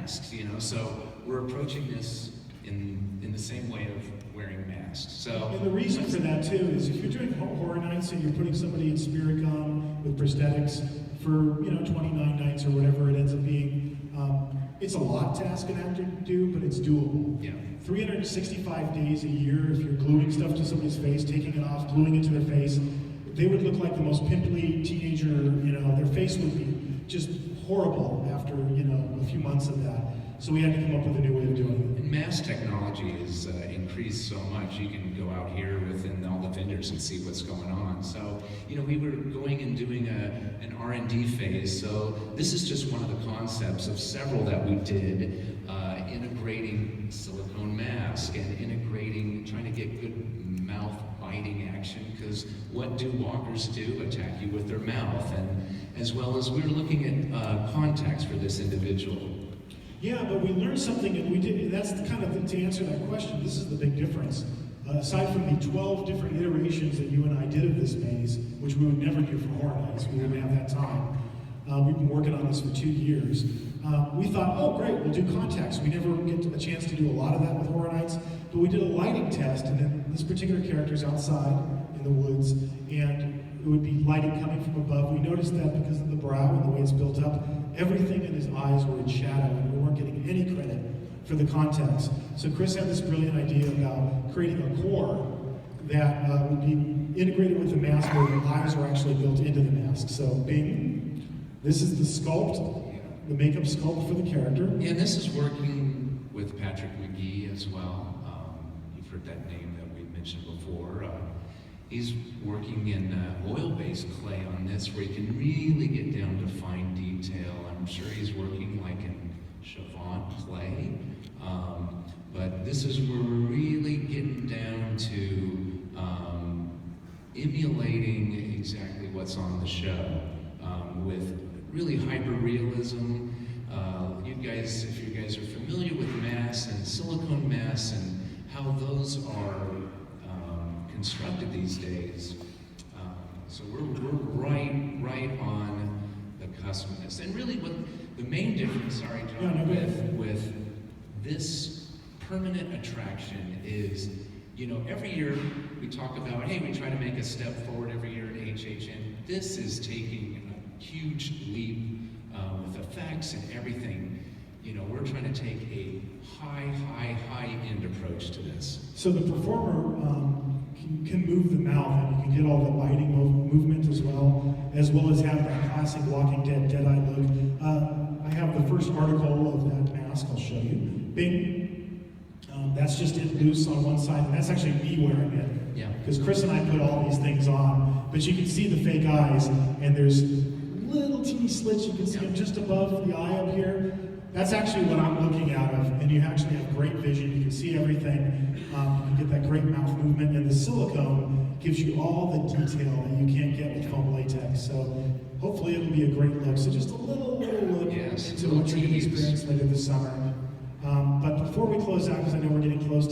masks, you know, so we're approaching this in the same way of wearing masks. So, and the reason for that too is if you're doing horror nights and you're putting somebody in spirit gum with prosthetics for 29 nights or whatever it ends up being, it's a lot to ask an actor to do, but it's doable. Yeah. 365 days a year, if you're gluing stuff to somebody's face, taking it off, gluing it to their face, they would look like the most pimply teenager. Their face would be just horrible after a few months of that. So we had to come up with a new way of doing it. And mask technology has increased so much. You can go out here within all the vendors and see what's going on. So, we were going and doing an R&D phase. So this is just one of the concepts of several that we did, integrating silicone mask and trying to get good mouth biting action, because what do walkers do? Attack you with their mouth. And as well as we were looking at contacts for this individual. Yeah, but we learned something, and we did. That's to answer that question. This is the big difference. Aside from the 12 different iterations that you and I did of this maze, which we would never do for Horror Nights, we didn't have that time. We've been working on this for 2 years. We thought, oh great, we'll do contacts. We never get a chance to do a lot of that with Horror Nights, but we did a lighting test, and then this particular character's outside in the woods, and it would be lighting coming from above. We noticed that because of the brow and the way it's built up, everything in his eyes were in shadow, and we weren't getting any credit for the contacts. So Chris had this brilliant idea about creating a core that would be integrated with the mask where the eyes were actually built into the mask. So bing, this is the sculpt, the makeup sculpt for the character. Yeah, this is working with Patrick McGee as well. You've heard that name that we mentioned before. He's working in oil-based clay on this, where he can really get down to fine detail. I'm sure he's working like in Chavant clay, but this is where we're really getting down to emulating exactly what's on the show, with really hyper-realism. You guys, if you guys are familiar with masks and silicone masks and how those are constructed these days, so we're right on the cusp of this. And really, what the main difference, sorry, John, with this permanent attraction is, every year we talk about, hey, we try to make a step forward every year at HHN. This is taking a huge leap with effects and everything. We're trying to take a high-end approach to this. So the performer can move the mouth, and you can get all the biting movement as well as have that classic Walking Dead Deadeye look. I have the first article of that mask. I'll show you. Bing. That's just it loose on one side, and that's actually me wearing it. Yeah. Because Chris and I put all these things on, but you can see the fake eyes, and there's little teeny slits. You can see them just above the eye up here. That's actually what I'm looking out of, and you actually have great vision. You can see everything. You can get that great mouth movement, and the silicone gives you all the detail that you can't get with foam latex. So hopefully it'll be a great look. So just a little look into what you're going to experience later this summer. But before we close out, because I know we're getting close to